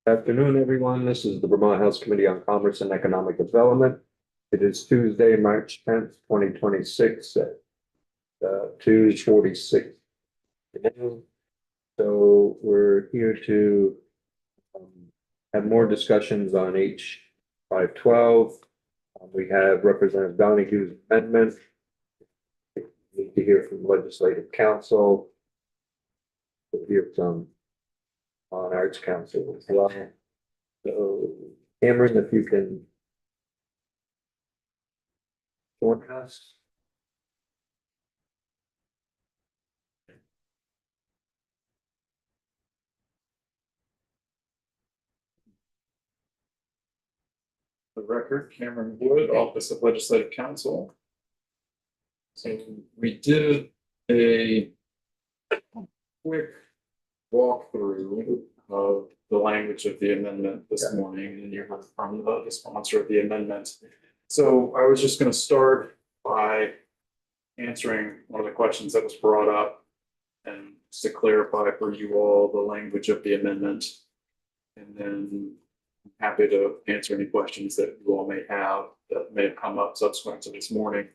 Afternoon, everyone. This is the Vermont House Committee on Commerce and Economic Development. It is Tuesday, March 10th, 2026 at 2:46. So we're here to have more discussions on H 512. We have Representative Donahue's amendment. We need to hear from Legislative Council. We'll hear from on Arts Council as well. So Cameron, if you can join us. The record, Cameron Wood, Office of Legislative Counsel. So we did a quick walkthrough of the language of the amendment this morning, and you heard from the sponsor of the amendment. So I was just going to start by answering one of the questions that was brought up, and just to clarify for you all the language of the amendment, and then I'm happy to answer any questions that you all may have that may have come up subsequent to this morning.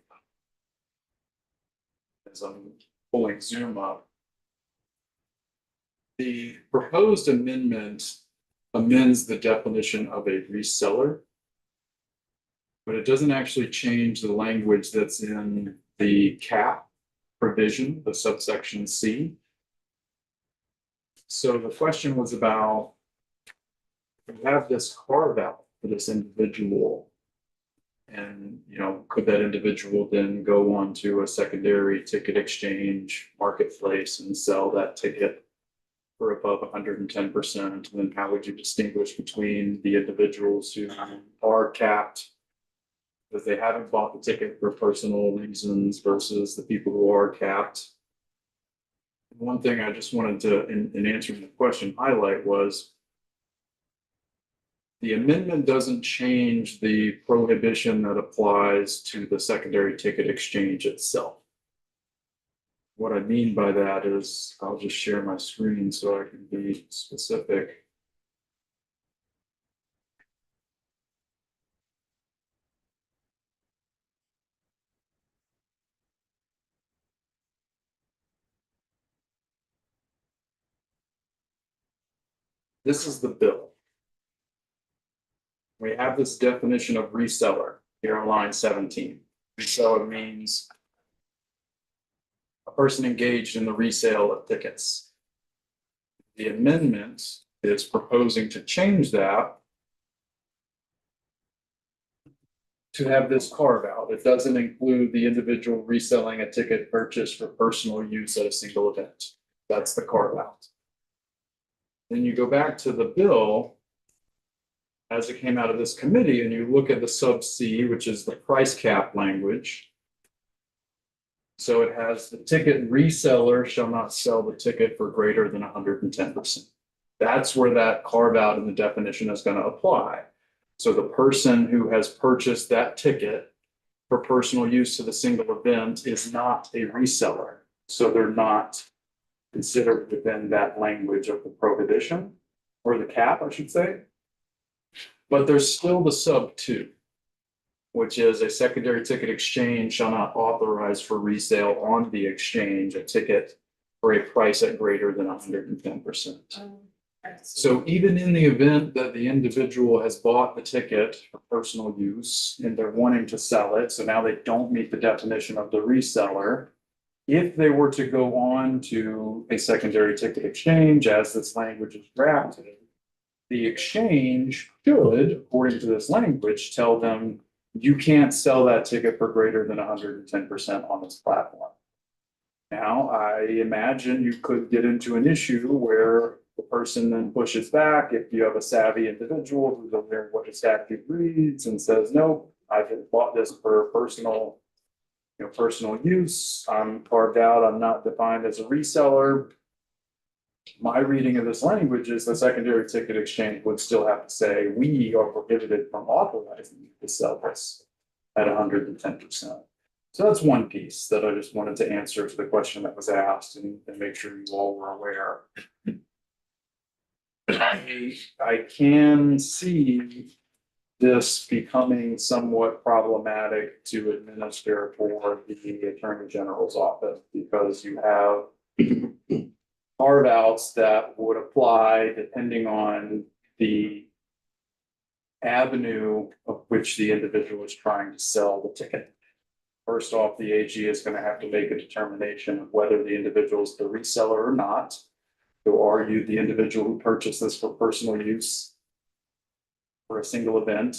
As I'm pulling Zoom up, the proposed amendment amends the definition of a reseller, but it doesn't actually change the language that's in the cap provision, the subsection C. So the question was about, we have this carve out for this individual, and could that individual then go on to a secondary ticket exchange marketplace and sell that ticket for above 110%? And then how would you distinguish between the individuals who are capped because they haven't bought the ticket for personal reasons versus the people who are capped? One thing I just wanted to, in answering the question, highlight was the amendment doesn't change the prohibition that applies to the secondary ticket exchange itself. What I mean by that is, I'll just share my screen so I can be specific. This is the bill. We have this definition of reseller here on line 17. Reseller means a person engaged in the resale of tickets. The amendment is proposing to change that to have this carve out. It doesn't include the individual reselling a ticket purchased for personal use at a single event. That's the carve out. Then you go back to the bill as it came out of this committee, and you look at the sub C, which is the price cap language. So it has the ticket reseller shall not sell the ticket for greater than 110%. That's where that carve out in the definition is going to apply. So the person who has purchased that ticket for personal use to the single event is not a reseller. So they're not considered within that language of the prohibition, or the cap, I should say. But there's still the sub 2, which is a secondary ticket exchange shall not authorize for resale on the exchange a ticket for a price at greater than 110%. So even in the event that the individual has bought the ticket for personal use and they're wanting to sell it, so now they don't meet the definition of the reseller, if they were to go on to a secondary ticket exchange as this language is drafted, the exchange should, according to this language, tell them you can't sell that ticket for greater than 110% on this platform. Now, I imagine you could get into an issue where the person then pushes back if you have a savvy individual who's aware of what the statute reads and says, no, I've bought this for personal use. I'm carved out. I'm not defined as a reseller. My reading of this language is the secondary ticket exchange would still have to say, we are prohibited from authorizing you to sell this at 110%. So that's one piece that I just wanted to answer to the question that was asked and make sure you all were aware. I can see this becoming somewhat problematic to administer for the Attorney General's office, because you have carve outs that would apply depending on the avenue of which the individual is trying to sell the ticket. First off, the AG is going to have to make a determination of whether the individual is the reseller or not. So are you the individual who purchased this for personal use for a single event?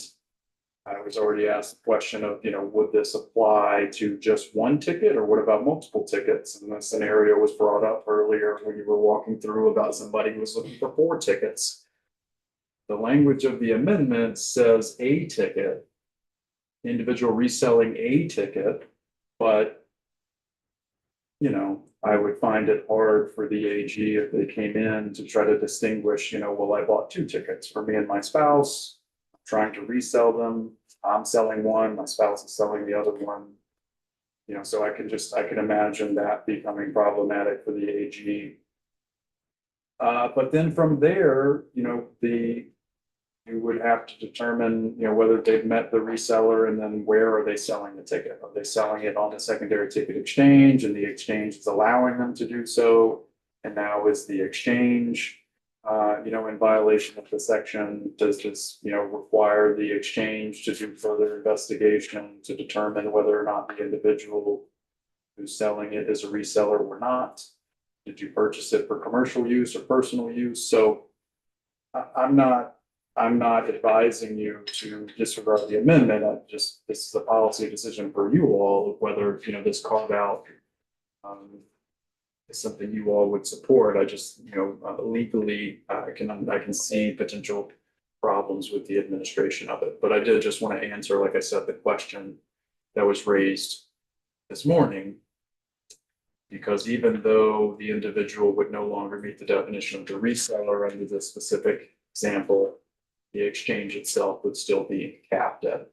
I was already asked the question of, would this apply to just one ticket, or what about multiple tickets? And the scenario was brought up earlier when you were walking through about somebody who was looking for 4 tickets. The language of the amendment says a ticket, individual reselling a ticket, but I would find it hard for the AG if they came in to try to distinguish, well, I bought 2 tickets for me and my spouse, I'm trying to resell them. I'm selling one, my spouse is selling the other one. So I can imagine that becoming problematic for the AG. But then from there, you would have to determine, whether they've met the reseller, and then where are they selling the ticket? Are they selling it on the secondary ticket exchange, and the exchange is allowing them to do so? And now is the exchange, in violation of the section? Does this, require the exchange to do further investigation to determine whether or not the individual who's selling it is a reseller or not? Did you purchase it for commercial use or personal use? So I'm not advising you to disregard the amendment. This is a policy decision for you all, whether, this carve out is something you all would support. I just, legally, I can see potential problems with the administration of it. But I did just want to answer, like I said, the question that was raised this morning. Because even though the individual would no longer meet the definition of the reseller under this specific example, the exchange itself would still be capped at,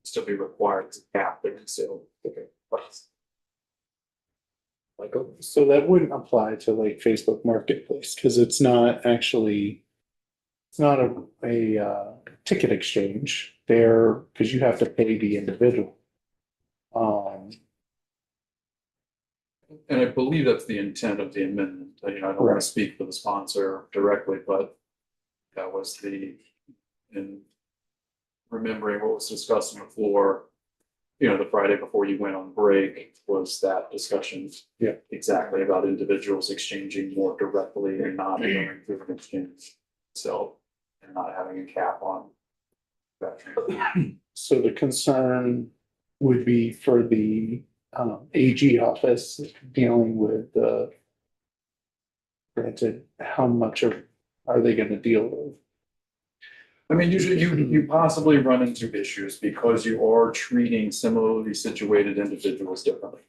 still be required to cap the resale ticket price. Michael? So that wouldn't apply to like Facebook Marketplace, because it's not actually, it's not a ticket exchange there, because you have to pay the individual. And I believe that's the intent of the amendment. I don't want to Correct. speak for the sponsor directly, but that was in remembering what was discussed on the floor, the Friday before you went on break, was that discussion. Yeah. Exactly. About individuals exchanging more directly and not going through an exchange. So, and not having a cap on that. So the concern would be for the AG office dealing with granted, how much are they going to deal with? I mean, usually you possibly run into issues because you are treating similarly situated individuals differently.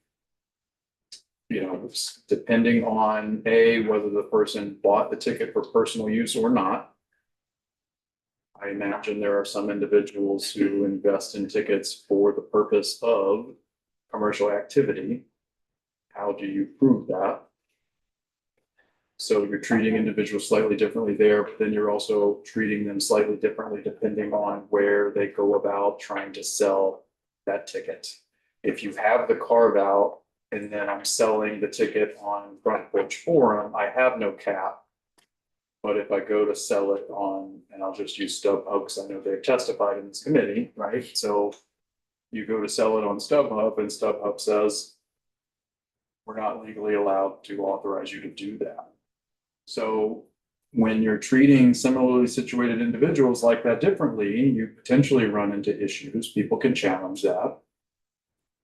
Depending on whether the person bought the ticket for personal use or not. I imagine there are some individuals who invest in tickets for the purpose of commercial activity. How do you prove that? So you're treating individuals slightly differently there, but then you're also treating them slightly differently depending on where they go about trying to sell that ticket. If you have the carve out and then I'm selling the ticket on Front Porch Forum, I have no cap. But if I go to sell it on, and I'll just use StubHub because I know they've testified in this committee, right? So you go to sell it on StubHub and StubHub says, we're not legally allowed to authorize you to do that. So when you're treating similarly situated individuals like that differently, you potentially run into issues. People can challenge that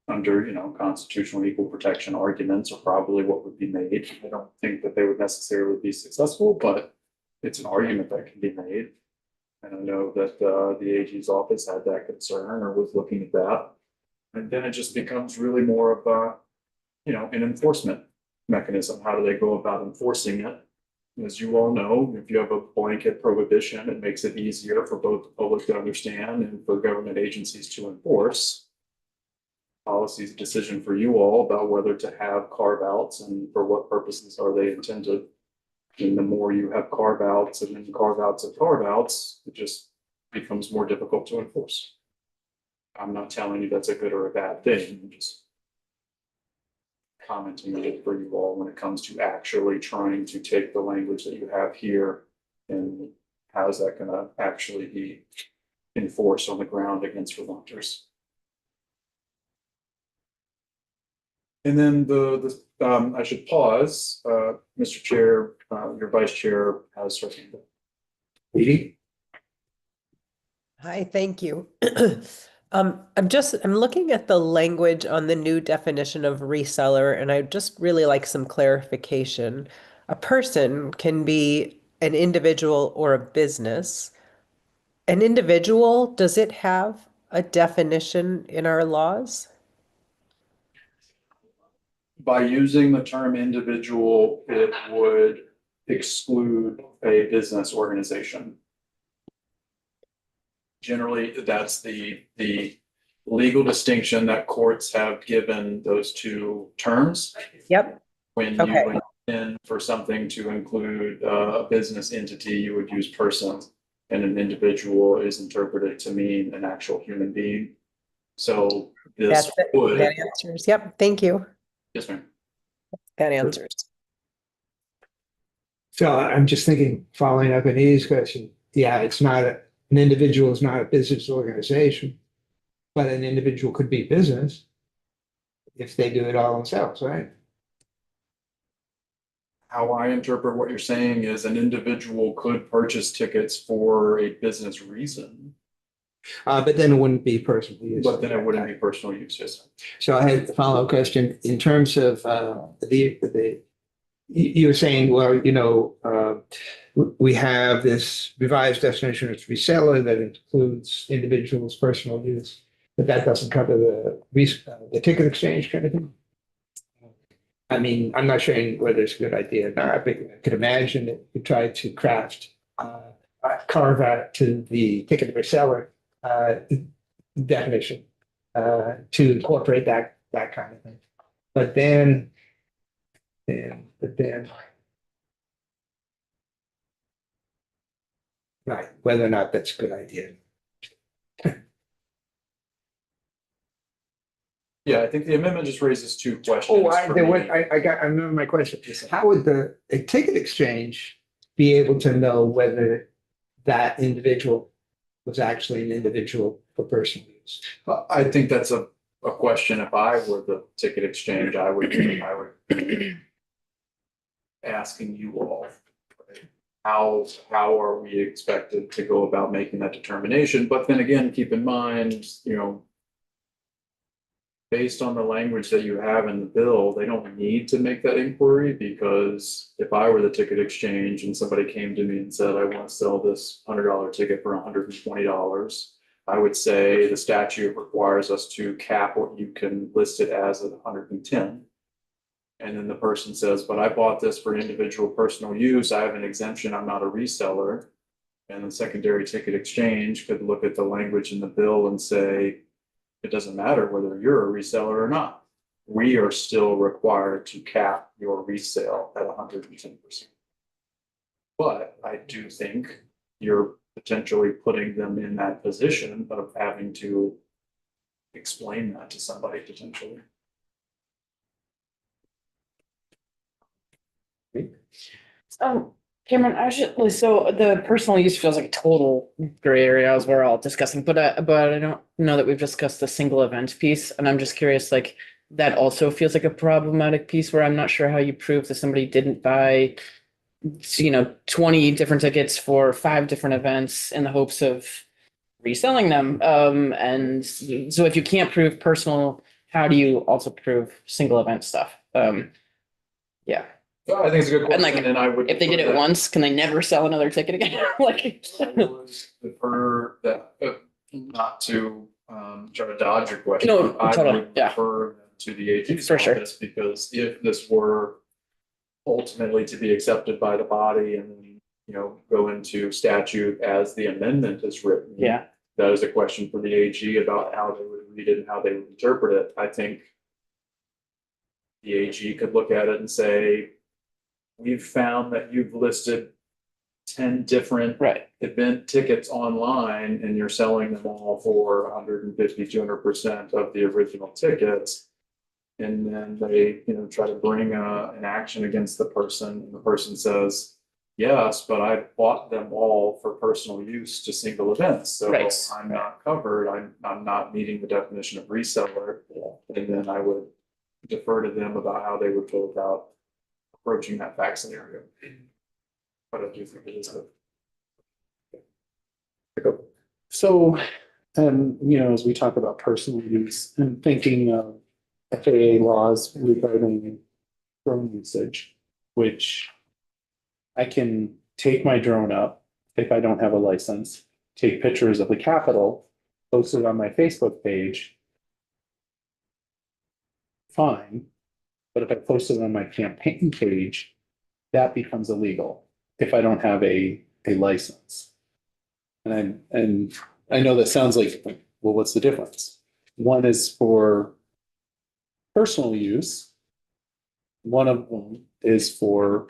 under, constitutional equal protection arguments are probably what would be made. I don't think that they would necessarily be successful, but it's an argument that can be made. And I know that the AG's office had that concern or was looking at that. And then it just becomes really more of an enforcement mechanism. How do they go about enforcing it? As you all know, if you have a blanket prohibition, it makes it easier for both the public to understand and for government agencies to enforce. Policy is a decision for you all about whether to have carve outs and for what purposes are they intended. And the more you have carve outs and then carve outs of carve outs, it just becomes more difficult to enforce. I'm not telling you that's a good or a bad thing, I'm just commenting on it for you all when it comes to actually trying to take the language that you have here and how is that gonna actually be enforced on the ground against Vermonters? And then I should pause, Mr. Chair, your vice chair has her hand up. Edie? Hi, thank you. I'm looking at the language on the new definition of reseller, and I just really like some clarification. A person can be an individual or a business. An individual, does it have a definition in our laws? By using the term individual, it would exclude a business organization. Generally, that's the legal distinction that courts have given those two terms. Yep. When Okay. you went in for something to include a business entity, you would use person, and an individual is interpreted to mean an actual human being. So this That's it. would, That answers. Yep, thank you. yes, ma'am. That answers. So I'm just thinking, following up on Edie's question, yeah, it's not an individual is not a business organization, but an individual could be business if they do it all themselves, right? How I interpret what you're saying is an individual could purchase tickets for a business reason, But then it wouldn't be personal use. but then it wouldn't be personal use, yes. So I had a follow-up question in terms of you were saying, well, we have this revised definition of reseller that includes individuals' personal use, but that doesn't cover the ticket exchange kind of thing. I mean, I'm not sure whether it's a good idea or not, but I could imagine that you try to craft carve out to the ticket reseller definition to incorporate that kind of thing. But then, right, whether or not that's a good idea. Yeah, I think the amendment just raises two questions. Oh, for me. I remember my question. How would a ticket exchange be able to know whether that individual was actually an individual for personal use? I think that's a question. If I were the ticket exchange, I would be asking you all. How are we expected to go about making that determination? But then again, keep in mind, based on the language that you have in the bill, they don't need to make that inquiry, because if I were the ticket exchange and somebody came to me and said, I want to sell this $100 ticket for $120, I would say the statute requires us to cap what you can list it as at 110. And then the person says, but I bought this for individual personal use, I have an exemption, I'm not a reseller. And the secondary ticket exchange could look at the language in the bill and say, it doesn't matter whether you're a reseller or not. We are still required to cap your resale at 110%. But I do think you're potentially putting them in that position of having to explain that to somebody potentially. Cameron, so the personal use feels like a total gray area as we're all discussing, but I don't know that we've discussed the single event piece, and I'm just curious, like, that also feels like a problematic piece where I'm not sure how you prove that somebody didn't buy, 20 different tickets for 5 different events in the hopes of reselling them. And so if you can't prove personal, how do you also prove single event stuff? Yeah. I think it's a good And, question, like, and I would. If they did it once, can they never sell another ticket again? Like, I would defer that, not to try to dodge your question. No, I totally, would yeah. defer to the AG's For sure. office, because if this were ultimately to be accepted by the body and, go into statute as the amendment is written. yeah, That is a question for the AG about how they would read it and how they would interpret it. I think the AG could look at it and say, we've found that you've listed 10 different Right. event tickets online and you're selling them all for 150, 200% of the original tickets. And then they, try to bring an action against the person, and the person says, yes, but I bought them all for personal use to single events, so Right. I'm not covered, I'm not meeting the definition of reseller. And then I would defer to them about how they would go about approaching that fact scenario. But I do think it is a. So, as we talk about personal use and thinking of FAA laws regarding drone usage, which I can take my drone up if I don't have a license, take pictures of the Capitol, post it on my Facebook page. Fine, but if I post it on my campaign page, that becomes illegal if I don't have a license. And I know that sounds like, well, what's the difference? One is for personal use. One of them is for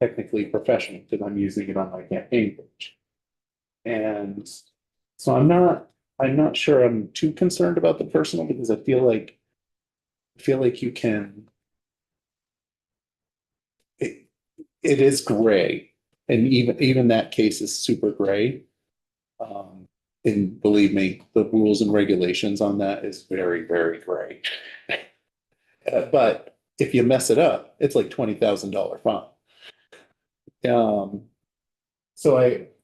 technically professional, because I'm using it on my campaign page. And so I'm not sure I'm too concerned about the personal, because I feel like you can, it is gray. And even that case is super gray. And believe me, the rules and regulations on that is very, very gray. But if you mess it up, it's like $20,000 fine.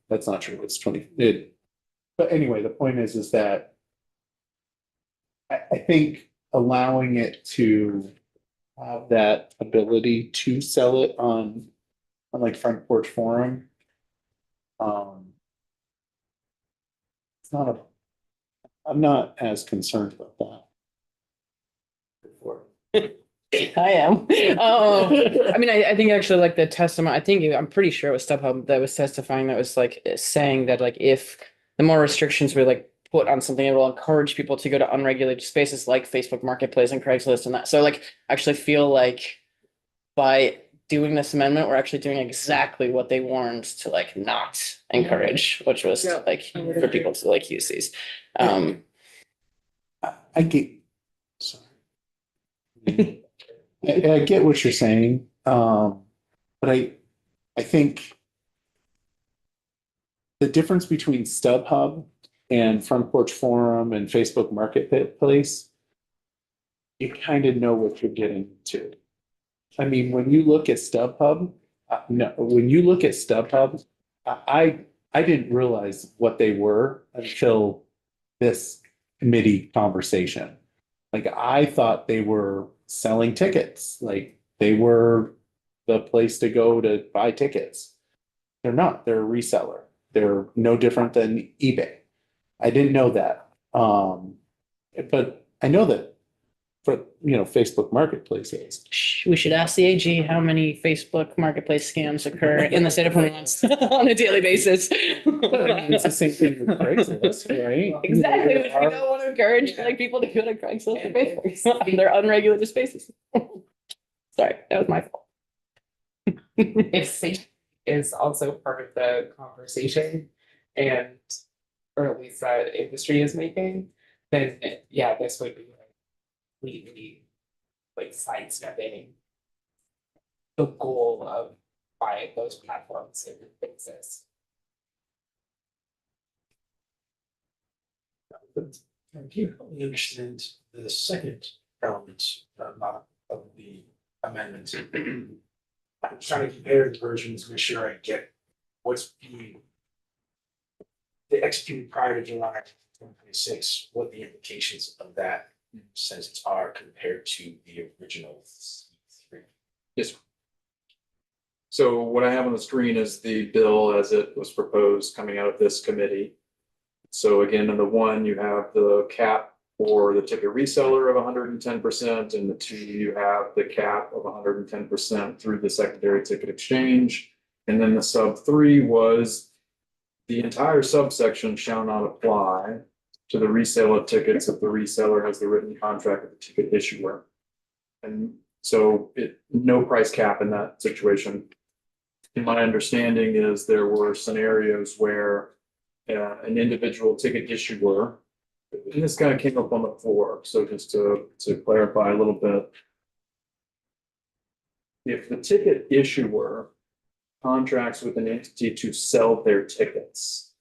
That's not true, it's 20, but anyway, the point is that I think allowing it to have that ability to sell it on like Front Porch Forum. It's not I'm not as concerned about that. Before. I am. I mean, I think actually like the testimony, I'm pretty sure it was StubHub that was testifying, that was like saying that like if the more restrictions were like put on something, it will encourage people to go to unregulated spaces like Facebook Marketplace and Craigslist and that. So like, I actually feel like by doing this amendment, we're actually doing exactly what they warned to like not encourage, which was to, like for people to like use these. I get, sorry. I get what you're saying, but I think the difference between StubHub and Front Porch Forum and Facebook Marketplace, you kind of know what you're getting to. I mean, when you look at StubHub, I didn't realize what they were until this committee conversation. Like, I thought they were selling tickets, like they were the place to go to buy tickets. They're not, they're a reseller. They're no different than eBay. I didn't know that. But I know that for, Facebook Marketplace is. We should ask the AG how many Facebook Marketplace scams occur in the state of Vermont on a daily basis. It's the same thing with Craigslist, right? Exactly, which we don't want to encourage like people to go to Craigslist and Facebook. They're unregulated spaces. Sorry, that was my fault. If safety is also part of the conversation and, or at least that industry is making, then yeah, this would be like completely like sidestepping the goal of why those platforms exist. Can you help me understand the second element of the amendment? I'm trying to compare the versions, make sure I get what's being executed prior to July 2026, what the implications of that sentence are compared to the original C3. Yes. So what I have on the screen is the bill as it was proposed coming out of this committee. So again, in the one, you have the cap for the ticket reseller of 110%, and the two, you have the cap of 110% through the secondary ticket exchange. And then the sub 3 was the entire subsection shall not apply to the resale of tickets if the reseller has the written contract with the ticket issuer. And So no price cap in that situation. And my understanding is there were scenarios where an individual ticket issuer, and this kind of came up on the floor, so just to clarify a little bit. If the ticket issuer contracts with an entity to sell their tickets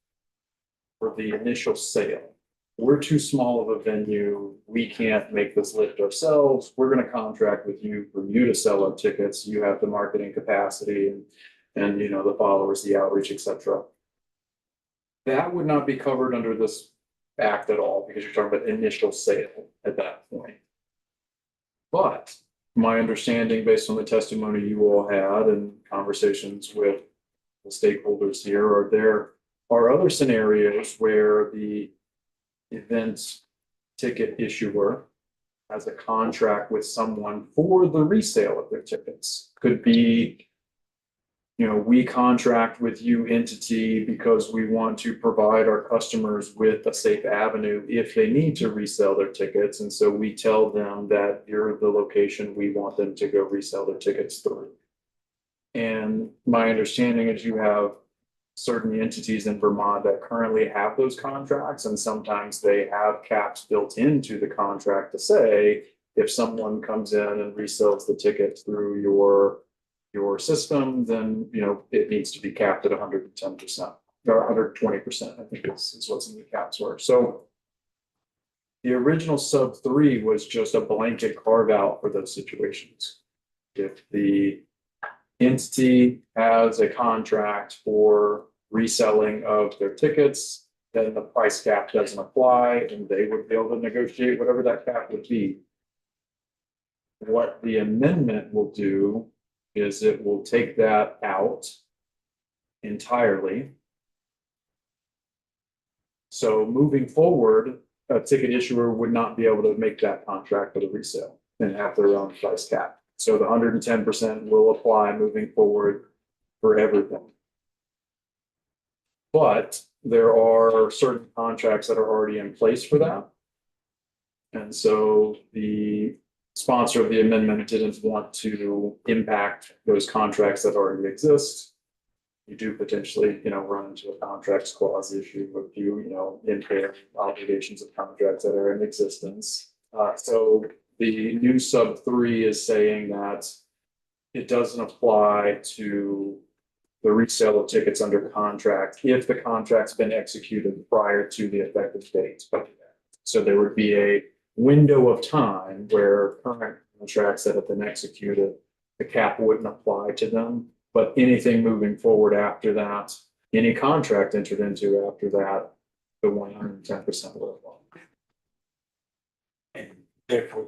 for the initial sale, we're too small of a venue, we can't make this lift ourselves, we're gonna contract with you for you to sell our tickets, you have the marketing capacity and you know, the followers, the outreach, etc. That would not be covered under this act at all, because you're talking about initial sale at that point. But my understanding, based on the testimony you all had and conversations with the stakeholders here, are there are other scenarios where the event ticket issuer has a contract with someone for the resale of their tickets. Could be, you know, we contract with you entity because we want to provide our customers with a safe avenue if they need to resell their tickets. And so we tell them that you're the location we want them to go resell their tickets through. And my understanding is you have certain entities in Vermont that currently have those contracts, and sometimes they have caps built into the contract to say, if someone comes in and resells the ticket through your system, then, you know, it needs to be capped at 110% or 120%, I think is what some of the caps were. So the original sub 3 was just a blanket carve out for those situations. If the entity has a contract for reselling of their tickets, then the price cap doesn't apply and they would be able to negotiate whatever that cap would be. What the amendment will do is it will take that out entirely. So moving forward, a ticket issuer would not be able to make that contract for the resale and have their own price cap. So the 110% will apply moving forward for everything. But there are certain contracts that are already in place for that. And so the sponsor of the amendment didn't want to impact those contracts that already exist. You do potentially, you know, run into a contracts clause issue with you know, impair obligations of contracts that are in existence. So the new sub 3 is saying that it doesn't apply to the resale of tickets under contract if the contract's been executed prior to the effective date. So there would be a window of time where current contracts that have been executed, the cap wouldn't apply to them, but anything moving forward after that, any contract entered into after that, the 110% will apply. And therefore,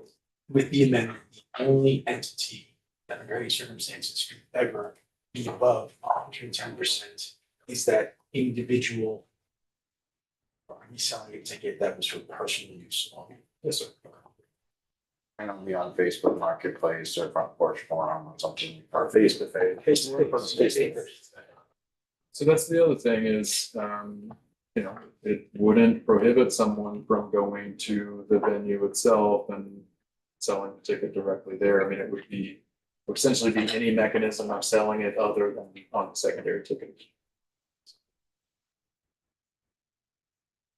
with the amendment, the only entity that under any circumstances could ever be above 110% is that individual reselling a ticket that was for personal use only. Yes, sir. And only on Facebook Marketplace or Front Porch Forum or something, or face to face. So that's the other thing is, you know, it wouldn't prohibit someone from going to the venue itself and selling the ticket directly there. I mean, it would essentially be any mechanism of selling it other than on the secondary ticket.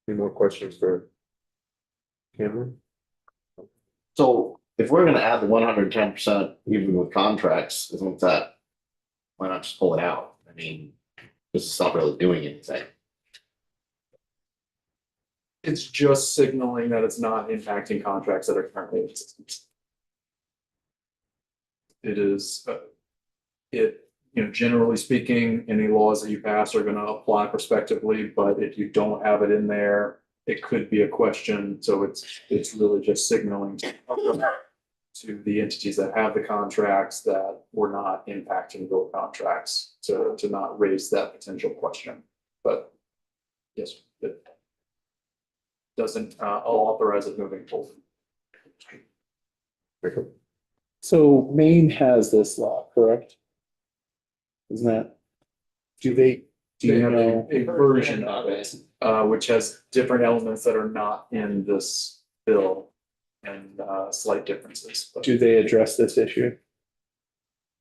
Any more questions for Cameron? So if we're gonna add the 110% even with contracts, isn't that, why not just pull it out? I mean, this is not really doing anything. It's just signaling that it's not impacting contracts that are currently in existence. It is, you know, generally speaking, any laws that you pass are gonna apply prospectively, but if you don't have it in there, it could be a question. So it's really just signaling to the entities that have the contracts that we're not impacting those contracts to not raise that potential question. But yes, it doesn't authorize it moving forward. So Maine has this law, correct? Isn't that? Do They you have know? a version of it, which has different elements that are not in this bill. and slight differences. But, Do they address this issue?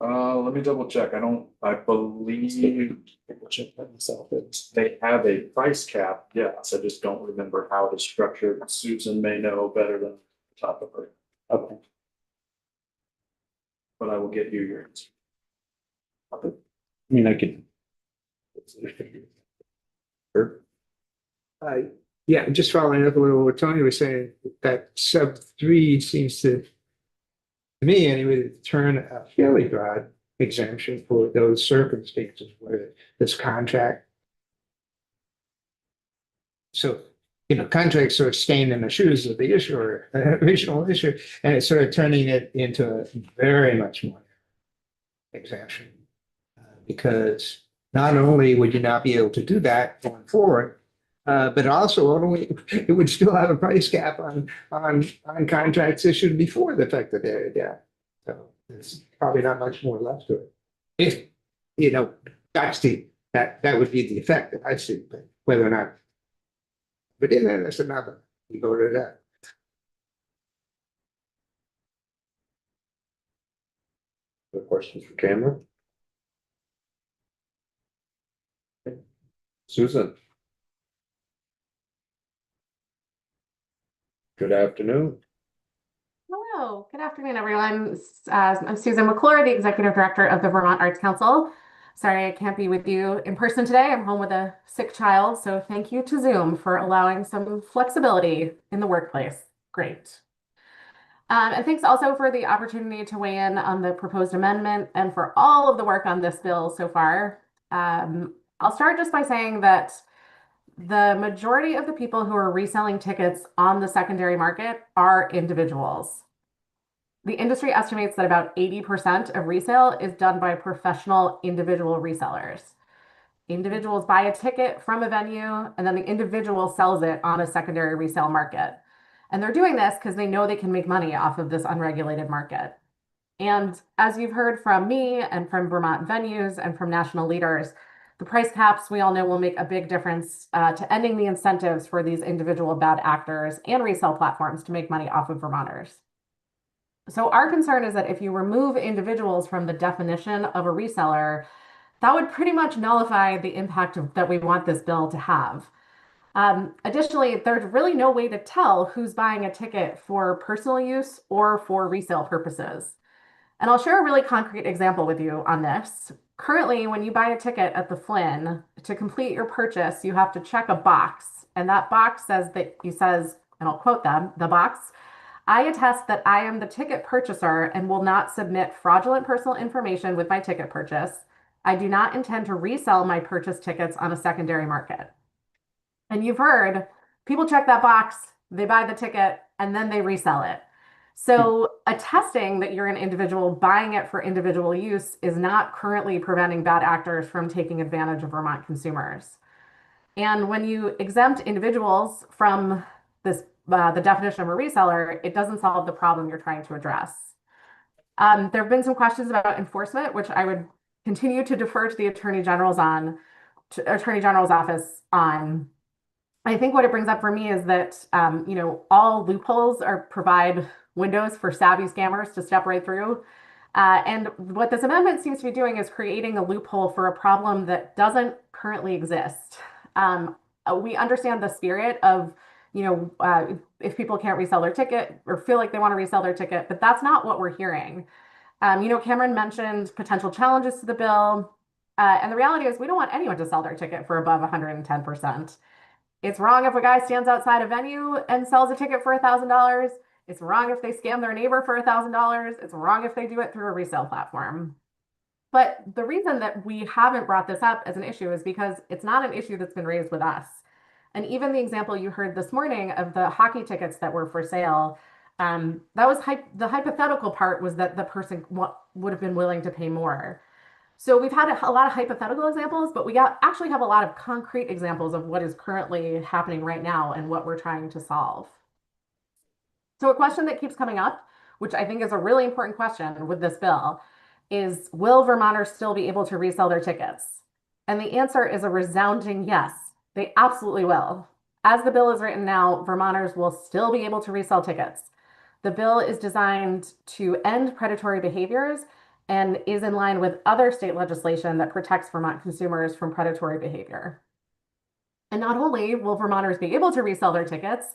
let me double check. I believe Double check that myself. It's- they have a price cap. Yes, I just don't remember how it is structured. Susan may know better than the top of her, Okay. but I will get you your answer. I mean, I could. Sure. Yeah, just following up a little what Tony was saying, that sub three seems to me anyway, to turn a fairly broad exemption for those circumstances where this contract. So, contracts sort of stand in the shoes of the issuer, original issue, and it's sort of turning it into a very much more exemption. Because not only would you not be able to do that going forward, but also it would still have a price cap on contracts issued before the effective date. Yeah. So there's probably not much more left to it. If, that's that would be the effect that I see, but whether or not. But then that's another, we go to that. Other questions for Cameron? Susan? Good afternoon. Hello, good afternoon, everyone. I'm Susan McClure, the Executive Director of the Vermont Arts Council. Sorry I can't be with you in person today. I'm home with a sick child, so thank you to Zoom for allowing some flexibility in the workplace. Great. And thanks also for the opportunity to weigh in on the proposed amendment and for all of the work on this bill so far. I'll start just by saying that the majority of the people who are reselling tickets on the secondary market are individuals. The industry estimates that about 80% of resale is done by professional individual resellers. Individuals buy a ticket from a venue, and then the individual sells it on a secondary resale market. And they're doing this because they know they can make money off of this unregulated market. And as you've heard from me and from Vermont venues and from national leaders, the price caps we all know will make a big difference to ending the incentives for these individual bad actors and resale platforms to make money off of Vermonters. So our concern is that if you remove individuals from the definition of a reseller, that would pretty much nullify the impact that we want this bill to have. Additionally, there's really no way to tell who's buying a ticket for personal use or for resale purposes. And I'll share a really concrete example with you on this. Currently, when you buy a ticket at the Flynn, to complete your purchase, you have to check a box. And that box says, and I'll quote them, the box, "I attest that I am the ticket purchaser and will not submit fraudulent personal information with my ticket purchase. I do not intend to resell my purchase tickets on a secondary market." And you've heard people check that box, they buy the ticket, and then they resell it. So attesting that you're an individual buying it for individual use is not currently preventing bad actors from taking advantage of Vermont consumers. And when you exempt individuals from this, the definition of a reseller, it doesn't solve the problem you're trying to address. There have been some questions about enforcement, which I would continue to defer to the Attorney General's office on. I think what it brings up for me is that all loopholes provide windows for savvy scammers to step right through. And what this amendment seems to be doing is creating a loophole for a problem that doesn't currently exist. We understand the spirit of, if people can't resell their ticket or feel like they want to resell their ticket, but that's not what we're hearing. Cameron mentioned potential challenges to the bill. And the reality is we don't want anyone to sell their ticket for above 110%. It's wrong if a guy stands outside a venue and sells a ticket for $1,000. It's wrong if they scam their neighbor for $1,000. It's wrong if they do it through a resale platform. But the reason that we haven't brought this up as an issue is because it's not an issue that's been raised with us. And even the example you heard this morning of the hockey tickets that were for sale, that was the hypothetical part was that the person would have been willing to pay more. So we've had a lot of hypothetical examples, but we actually have a lot of concrete examples of what is currently happening right now and what we're trying to solve. So a question that keeps coming up, which I think is a really important question with this bill, is will Vermonters still be able to resell their tickets? And the answer is a resounding yes. They absolutely will. As the bill is written now, Vermonters will still be able to resell tickets. The bill is designed to end predatory behaviors and is in line with other state legislation that protects Vermont consumers from predatory behavior. And not only will Vermonters be able to resell their tickets,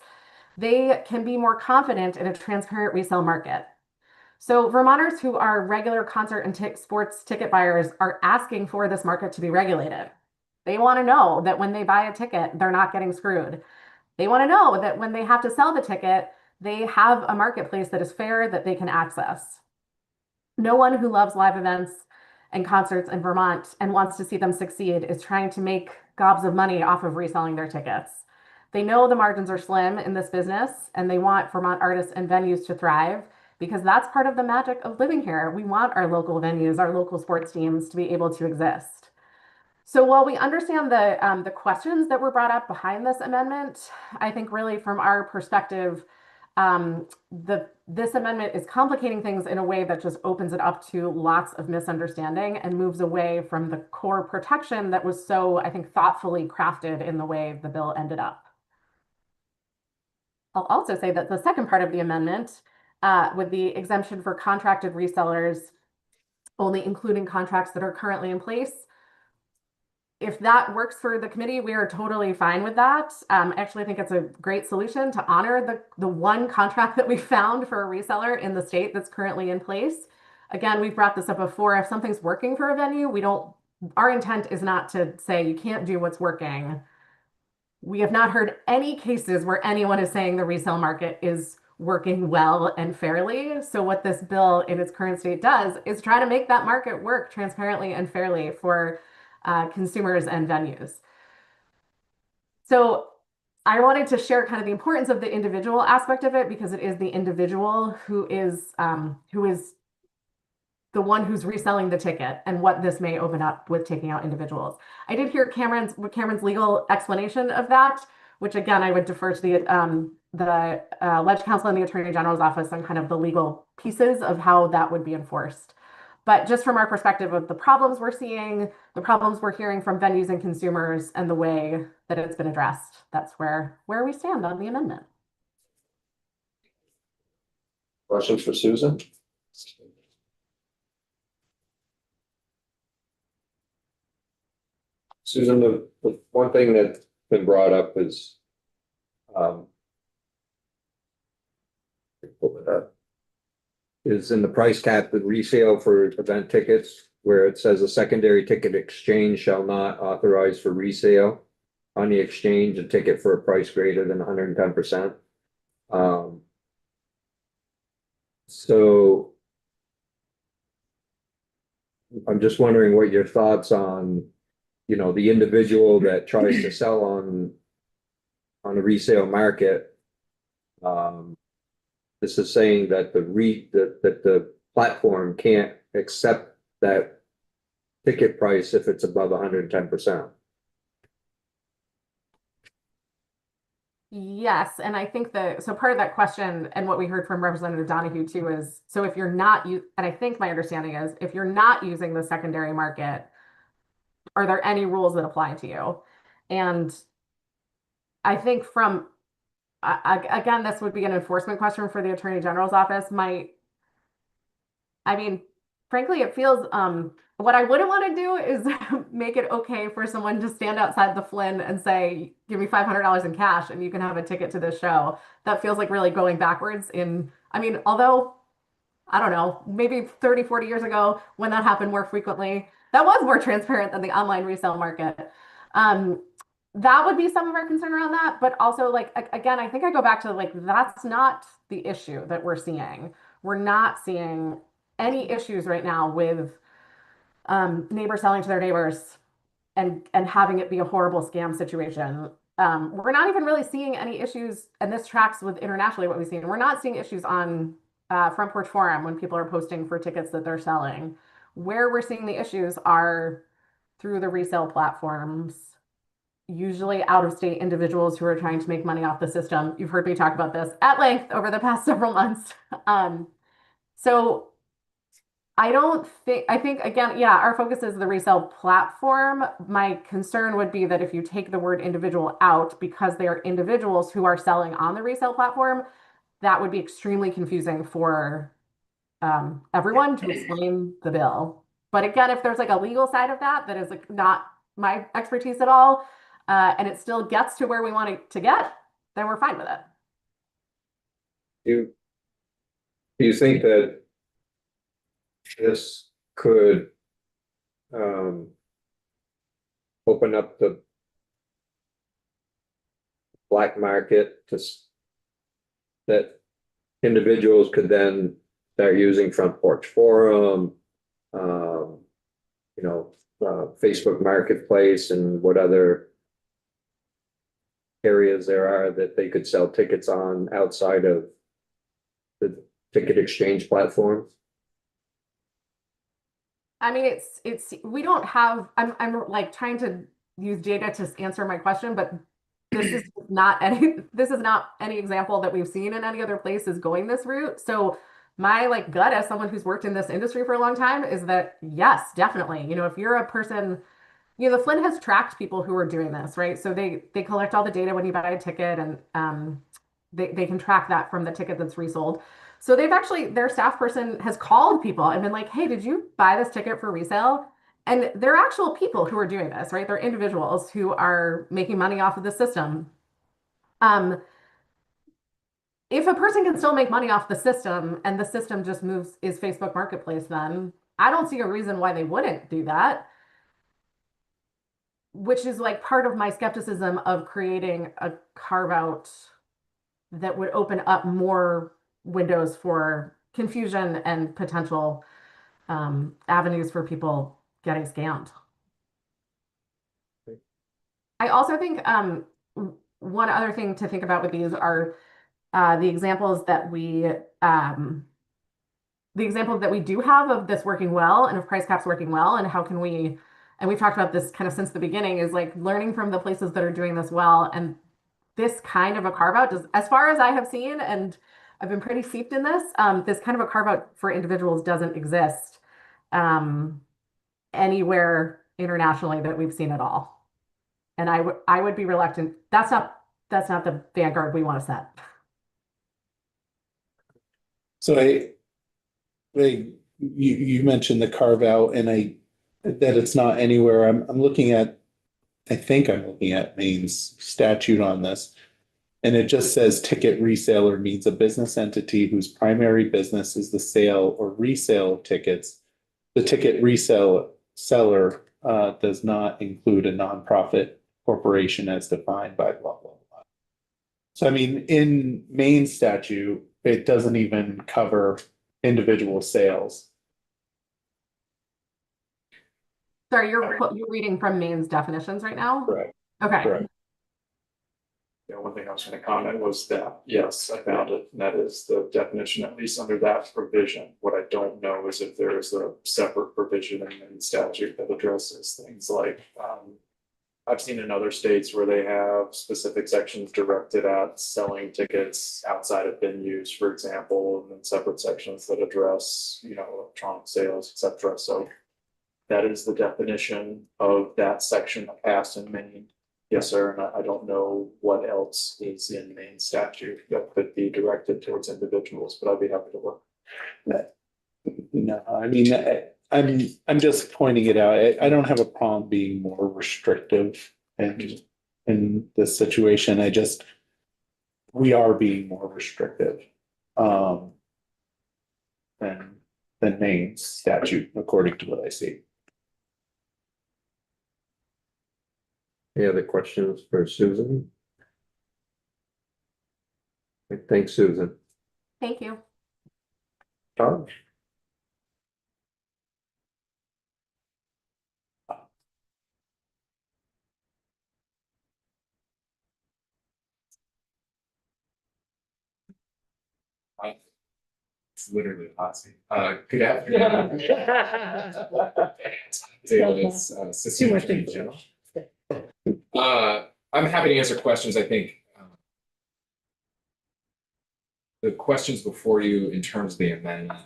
they can be more confident in a transparent resale market. So Vermonters who are regular concert and sports ticket buyers are asking for this market to be regulated. They want to know that when they buy a ticket, they're not getting screwed. They want to know that when they have to sell the ticket, they have a marketplace that is fair that they can access. No one who loves live events and concerts in Vermont and wants to see them succeed is trying to make gobs of money off of reselling their tickets. They know the margins are slim in this business, and they want Vermont artists and venues to thrive because that's part of the magic of living here. We want our local venues, our local sports teams to be able to exist. So while we understand the questions that were brought up behind this amendment, I think really from our perspective, this amendment is complicating things in a way that just opens it up to lots of misunderstanding and moves away from the core protection that was so, I think, thoughtfully crafted in the way the bill ended up. I'll also say that the second part of the amendment, with the exemption for contracted resellers, only including contracts that are currently in place, if that works for the committee, we are totally fine with that. I actually think it's a great solution to honor the one contract that we found for a reseller in the state that's currently in place. Again, we've brought this up before. If something's working for a venue, our intent is not to say you can't do what's working. We have not heard any cases where anyone is saying the resale market is working well and fairly. So what this bill in its current state does is try to make that market work transparently and fairly for consumers and venues. So I wanted to share kind of the importance of the individual aspect of it because it is the individual who is the one who's reselling the ticket and what this may open up with taking out individuals. I did hear Cameron's legal explanation of that, which again, I would defer to the Ledge Counsel and the Attorney General's office on kind of the legal pieces of how that would be enforced. But just from our perspective of the problems we're seeing, the problems we're hearing from venues and consumers and the way that it's been addressed, that's where we stand on the amendment. Questions for Susan? Susan, the one thing that's been brought up is, pull it up, is in the price cap, the resale for event tickets, where it says a secondary ticket exchange shall not authorize for resale on the exchange a ticket for a price greater than 110%. So I'm just wondering what your thoughts on, the individual that tries to sell on a resale market. This is saying that the platform can't accept that ticket price if it's above 110%. Yes, and I think so part of that question and what we heard from Representative Donahue too is, so if you're not, and I think my understanding is, if you're not using the secondary market, are there any rules that apply to you? And I think again, this would be an enforcement question for the Attorney General's office. Frankly, it feels, what I wouldn't want to do is make it okay for someone to stand outside the Flynn and say, give me $500 in cash and you can have a ticket to this show. That feels like really going backwards although, I don't know, maybe 30, 40 years ago when that happened more frequently, that was more transparent than the online resale market. That would be some of our concern around that. But also, again, I think I go back to that's not the issue that we're seeing. We're not seeing any issues right now with neighbors selling to their neighbors and having it be a horrible scam situation. We're not even really seeing any issues, and this tracks with internationally what we've seen. We're not seeing issues on Front Porch Forum when people are posting for tickets that they're selling. Where we're seeing the issues are through the resale platforms, usually out-of-state individuals who are trying to make money off the system. You've heard me talk about this at length over the past several months. So I think again, yeah, our focus is the resale platform. My concern would be that if you take the word individual out because they are individuals who are selling on the resale platform, that would be extremely confusing for everyone to explain the bill. But again, if there's like a legal side of that is like not my expertise at all, and it still gets to where we want it to get, then we're fine with it. Do you think that this could open up the black market that individuals could then start using Front Porch Forum, Facebook Marketplace, and what other areas there are that they could sell tickets on outside of the ticket exchange platform? I mean, it's we don't have, I'm like trying to use data to answer my question, but this is not any example that we've seen in any other places going this route. So my like gut as someone who's worked in this industry for a long time is that yes, definitely. If you're a person, the Flint has tracked people who are doing this, right? So they collect all the data when you buy a ticket, and they can track that from the ticket that's resold. So their staff person has called people and been like, hey, did you buy this ticket for resale? And they're actual people who are doing this, right? They're individuals who are making money off of the system. If a person can still make money off the system and the system just is Facebook Marketplace, then I don't see a reason why they wouldn't do that. Which is like part of my skepticism of creating a carve out that would open up more windows for confusion and potential avenues for people getting scammed. I also think one other thing to think about with these are the examples that we do have of this working well and of price caps working well, and how can we, and we've talked about this kind of since the beginning, is like learning from the places that are doing this well. And this kind of a carve out does, as far as I have seen, and I've been pretty steeped in this, this kind of a carve out for individuals doesn't exist anywhere internationally that we've seen at all. And I would be reluctant. That's not the vanguard we want to set. So you mentioned the carve out, and that it's not anywhere. I think I'm looking at Maine's statute on this. And it just says ticket reseller means a business entity whose primary business is the sale or resale of tickets. The ticket seller does not include a nonprofit corporation as defined by blah, blah, blah. So, I mean, in Maine statute, it doesn't even cover individual sales. Sorry, you're reading from Maine's definitions right now? Correct. Okay. Correct. Yeah, one thing I was going to comment was that, yes, I found it, and that is the definition, at least under that provision. What I don't know is if there is a separate provision in the statute that addresses things like, I've seen in other states where they have specific sections directed at selling tickets outside of venues, for example, and then separate sections that address, electronic sales, etc. So that is the definition of that section that passed in Maine. Yes, sir, and I don't know what else is in Maine statute that could be directed towards individuals, but I'd be happy to look. No, I mean, I'm just pointing it out. I don't have a problem being more restrictive in this situation. We are being more restrictive than Maine's statute, according to what I see. Any other questions for Susan? Thanks, Susan. Thank you. Todd? It's literally possible. Good afternoon. Too much info. I'm happy to answer questions. I think the questions before you in terms of the amendment,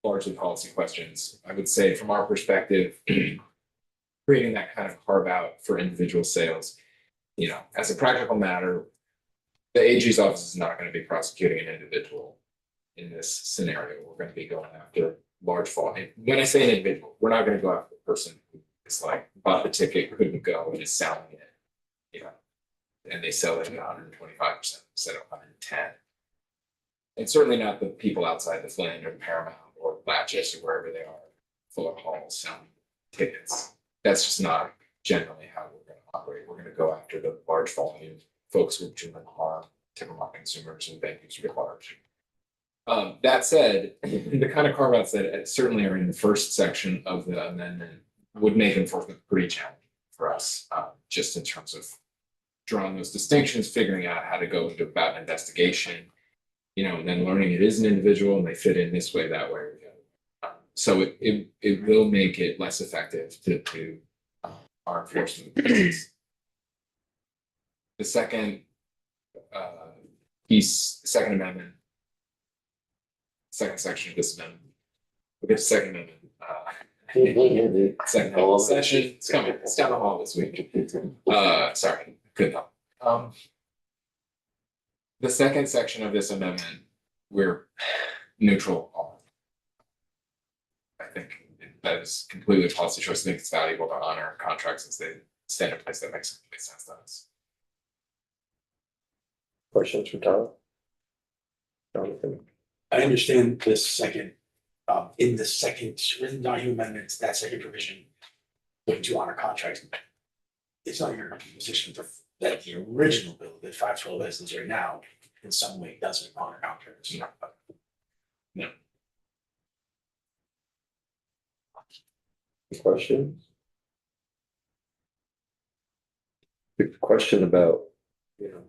largely policy questions. I would say from our perspective, creating that kind of carve out for individual sales, as a practical matter, the AG's office is not gonna be prosecuting an individual in this scenario. We're gonna be going after large fault. And when I say an individual, we're not gonna go after the person who is like bought the ticket, couldn't go and is selling it. You know, and they sell it at 125% instead of 110. And certainly not the people outside the Flint or Paramount or Latches or wherever they are, full of halls selling tickets. That's just not generally how we're gonna operate. We're gonna go after the large volume folks who are doing harm to Vermont consumers and venues writ large. That said, the kind of carve outs that certainly are in the first section of the amendment would make enforcement pretty challenging for us, just in terms of drawing those distinctions, figuring out how to go about an investigation, you know, and then learning it is an individual and they fit in this way, that way. So it will make it less effective to our enforcement. The second piece, second amendment, second section of this amendment. We'll get to second amendment. Second whole session. It's coming. It's down the hall this week. Sorry, good help. The second section of this amendment, we're neutral on. I think that is completely policy choice. I think it's valuable to honor contracts as they stand in place. That makes sense to us. Questions from Tyler? Jonathan? I understand this second, in the second written document amendments, that second provision. Looking to honor contracts. It's not your position that the original bill that 512 is right now in some way doesn't honor contracts. No. Questions? The question about, you know,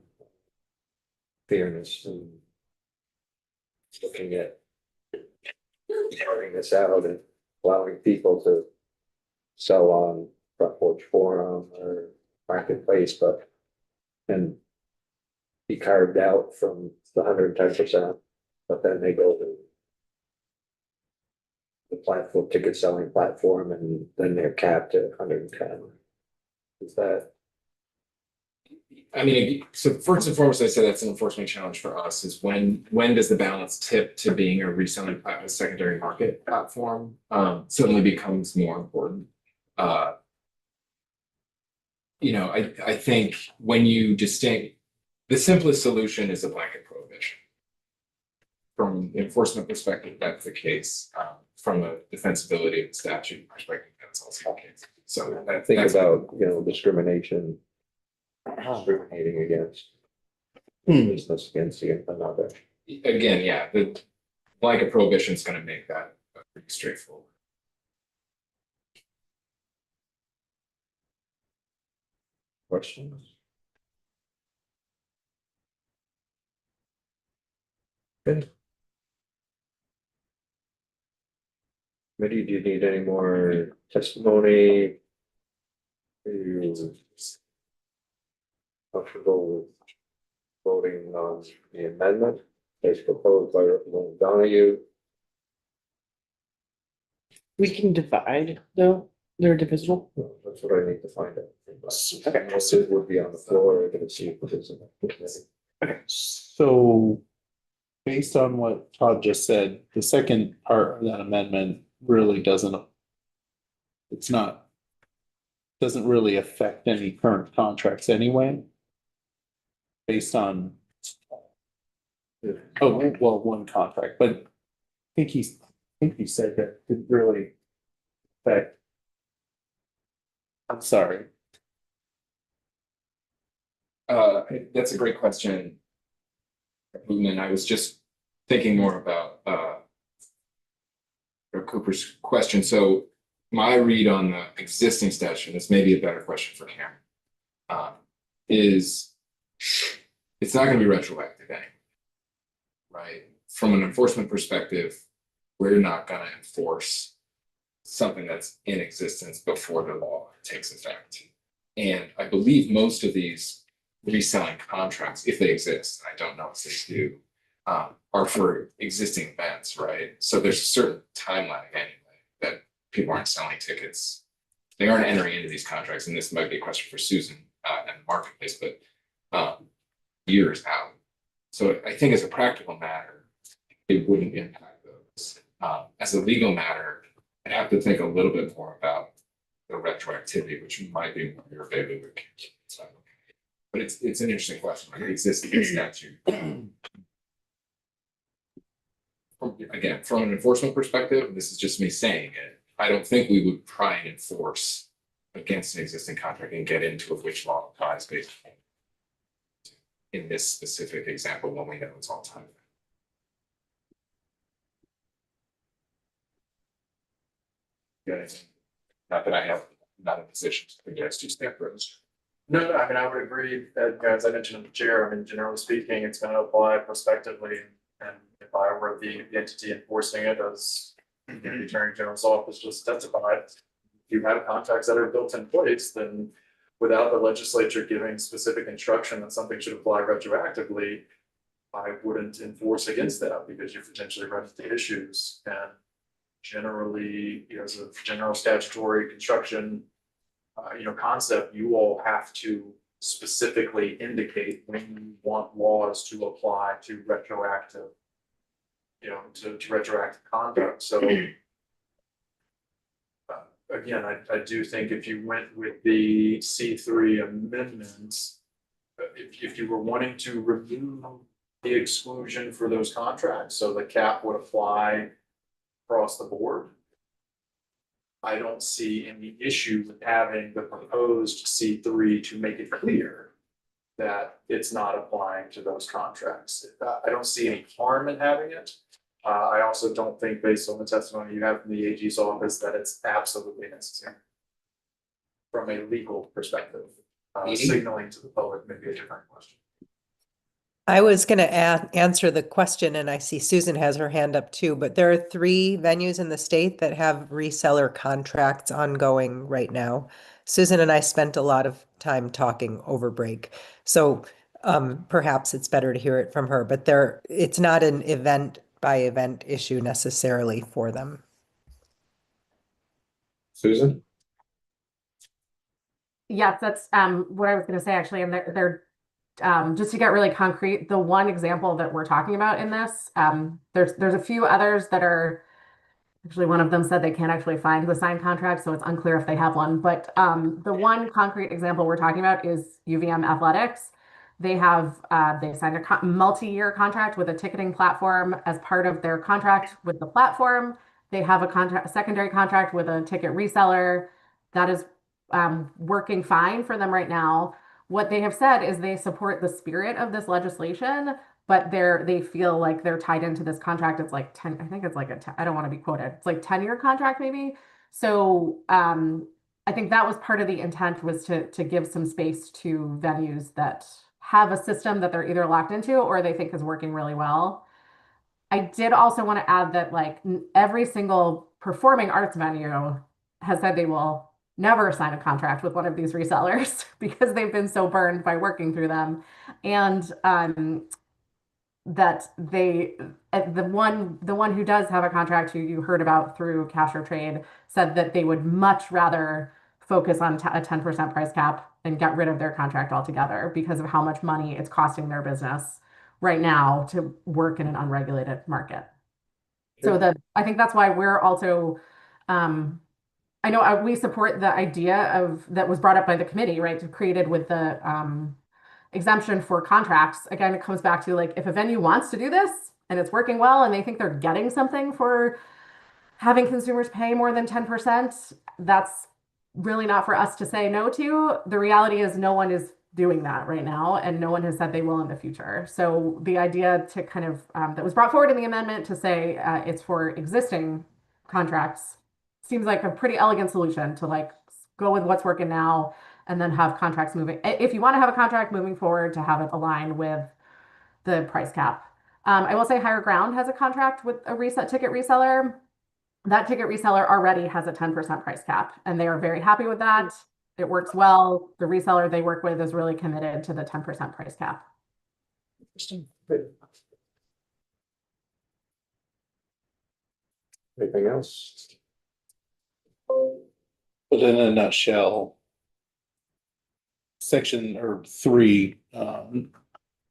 fairness and looking at carrying this out and allowing people to sell on Front Porch Forum or Marketplace, but and be carved out from the 110%, but then they go to the platform, ticket selling platform, and then they're capped at 110. Is that? I mean, so first and foremost, I say that's an enforcement challenge for us is when does the balance tip to being a reselling a secondary market platform suddenly becomes more important. You know, I think when you the simplest solution is a blanket prohibition. From an enforcement perspective, that's the case. From a defensibility of the statute perspective, that's also the case. So Think about, you know, discriminating against business against another. Again, yeah, the blanket prohibition is going to make that pretty straightforward. Questions? Good. Committee, do you need any more testimony? Are you comfortable with voting on the amendment as proposed by Representative Donahue? We can divide though, they're divisible. Well, that's what I need to find out. Okay. Most of it would be on the floor. We're gonna see if it is in the committee. So based on what Todd just said, the second part of that amendment really doesn't really affect any current contracts anyway. Based on, oh, well, one contract, but I think he said that didn't really affect. I'm sorry. That's a great question. And I was just thinking more about Cooper's question. So my read on the existing statute, this may be a better question for Karen, is it's not going to be retroactive anyway, right? From an enforcement perspective, we're not going to enforce something that's in existence before the law takes effect. And I believe most of these reselling contracts, if they exist, I don't know if they do, are for existing events, right? So there's a certain timeline anyway that people aren't selling tickets. They aren't entering into these contracts, and this might be a question for Susan and the Marketplace, but years out, So I think as a practical matter, it wouldn't impact those. As a legal matter, I'd have to think a little bit more about the retroactivity, which might be more your bailiwick. So, but it's an interesting question, right? It exists in the statute. Again, from an enforcement perspective, this is just me saying it. I don't think we would try and enforce against an existing contract and get into which law applies based on in this specific example when we know it's all time. Guys, not that I have not in a position to suggest two step roads. No, I mean, I would agree that, as I mentioned in the chair, I mean, generally speaking, it's gonna apply prospectively. And if I were the entity enforcing it, as the Attorney General's office just testified, if you have contracts that are built in place, then without the legislature giving specific instruction that something should apply retroactively, I wouldn't enforce against that because you potentially run into issues. And generally, as a general statutory construction concept, you all have to specifically indicate when you want laws to apply to retroactive, to retroactive conduct. So again, I do think if you went with the C3 amendments, if you were wanting to remove the exclusion for those contracts, so the cap would apply across the board, I don't see any issue with having the proposed C3 to make it clear that it's not applying to those contracts. I don't see any harm in having it. I also don't think, based on the testimony you have from the AG's office, that it's absolutely necessary from a legal perspective. Signaling to the public may be a different question. I was going to answer the question, and I see Susan has her hand up too, but there are 3 venues in the state that have reseller contracts ongoing right now. Susan and I spent a lot of time talking over break. So perhaps it's better to hear it from her, but it's not an event by event issue necessarily for them. Susan? Yes, that's what I was going to say actually, and they're just to get really concrete, the one example that we're talking about in this, there's a few others that are actually, one of them said they can't actually find the signed contract, so it's unclear if they have one. But the one concrete example we're talking about is UVM Athletics. They have they signed a multi-year contract with a ticketing platform. As part of their contract with the platform, they have a secondary contract with a ticket reseller that is working fine for them right now. What they have said is they support the spirit of this legislation, but they feel like they're tied into this contract. It's like 10, I think it's like I don't want to be quoted. It's like 10-year contract maybe. So I think that was part of the intent, was to give some space to venues that have a system that they're either locked into or they think is working really well. I did also want to add that like every single performing arts venue has said they will never sign a contract with one of these resellers because they've been so burned by working through them. And that the one who does have a contract, who you heard about through Cash or Trade, said that they would much rather focus on a 10% price cap and get rid of their contract altogether because of how much money it's costing their business right now to work in an unregulated market. So I think that's why we're also, I know we support the idea that was brought up by the committee, right, created with the exemption for contracts. Again, it comes back to like, if a venue wants to do this and it's working well and they think they're getting something for having consumers pay more than 10%, that's really not for us to say no to. The reality is no one is doing that right now, and no one has said they will in the future. So the idea to kind of that was brought forward in the amendment to say it's for existing contracts seems like a pretty elegant solution to like go with what's working now and then have contracts moving. If you want to have a contract moving forward, to have it align with the price cap. I will say Higher Ground has a contract with a ticket reseller. That ticket reseller already has a 10% price cap, and they are very happy with that. It works well. The reseller they work with is really committed to the 10% price cap. Interesting. Anything else? But in a nutshell, section 3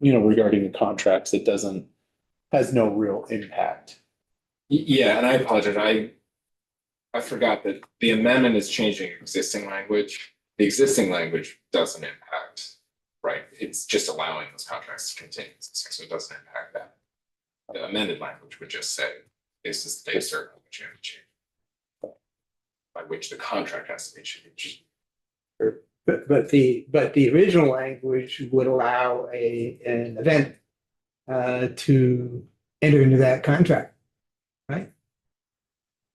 regarding the contracts, it has no real impact. Yeah, and I apologize, I forgot that the amendment is changing existing language. The existing language doesn't impact, right? It's just allowing those contracts to continue, so it doesn't impact that. The amended language would just say, this is the date certain which you have to change. By which the contract has to be changed. But the original language would allow an event to enter into that contract, right?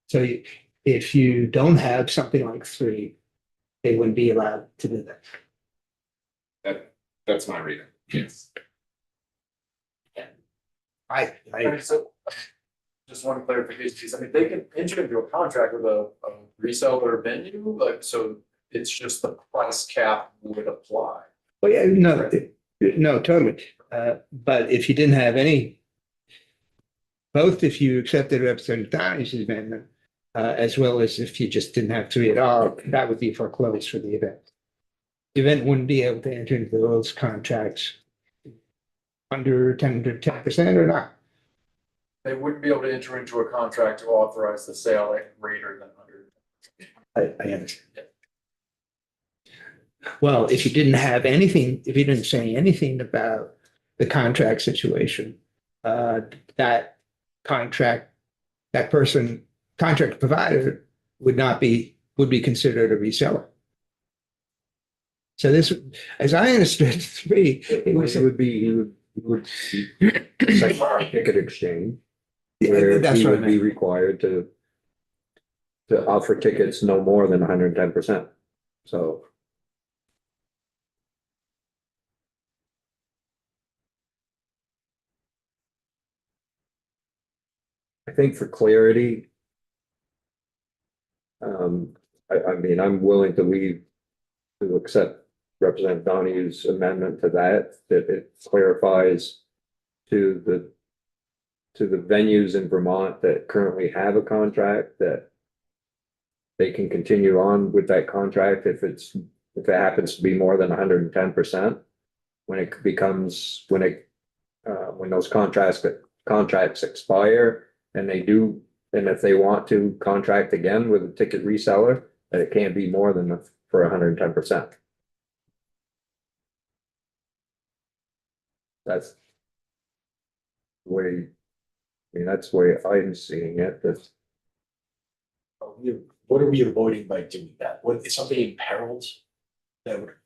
So if you don't have something like 3, they wouldn't be allowed to do that. That's my reading, yes. So just one clarification, piece. I mean, they can enter into a contract with a reseller venue, like, so it's just the price cap would apply. Well, yeah, no, totally. But if you didn't have any, both if you accepted Representative Downey's amendment, as well as if you just didn't have 3 at all, that would be foreclosed for the event. The event wouldn't be able to enter into those contracts under 10% or not. They wouldn't be able to enter into a contract to authorize the sale at greater than 100. I understand. Well, if you didn't have anything, if you didn't say anything about the contract situation, that contract provider would be considered a reseller. So this, as I understood 3, it was. It would be like ticket exchange. Where That's he what I would be meant. required to offer tickets no more than 110%. So. I think for clarity. I mean, I'm willing to accept Representative Donahue's amendment to that it clarifies to the venues in Vermont that currently have a contract that they can continue on with that contract if it happens to be more than 110%. When those contracts expire and if they want to contract again with a ticket reseller, that it can't be more than for 110%. That's the way, that's the way I'm seeing it. What are we avoiding by doing that? What is something imperiled that would?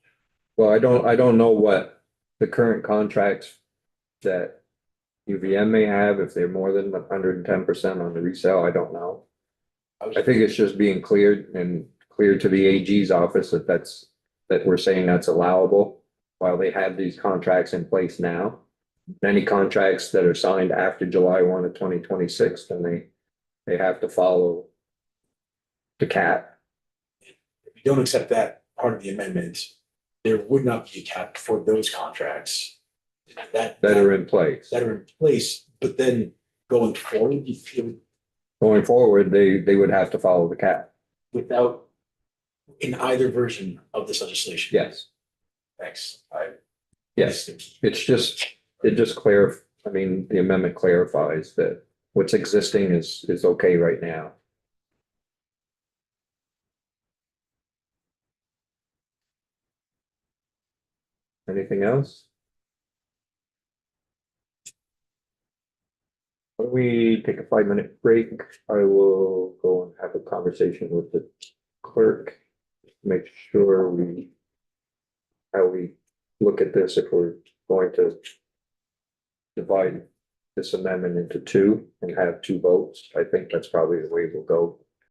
Well, I don't know what the current contracts that UVM may have, if they're more than 110% on the resale, I don't know. I think it's just being cleared to the AG's office that we're saying that's allowable while they have these contracts in place now. Any contracts that are signed after July 1 of 2026, then they have to follow the cap. If we don't accept that part of the amendment, there would not be a cap for those contracts that are in place. But then going forward, you feel Going forward, they would have to follow the cap. without in either version of this legislation. Yes, Thanks. yes. The amendment clarifies that what's existing is okay right now. Anything else? When we take a 5-minute break, I will go and have a conversation with the clerk. Make sure how we look at this, if we're going to divide this amendment into 2 and have 2 votes. I think that's probably the way we'll go.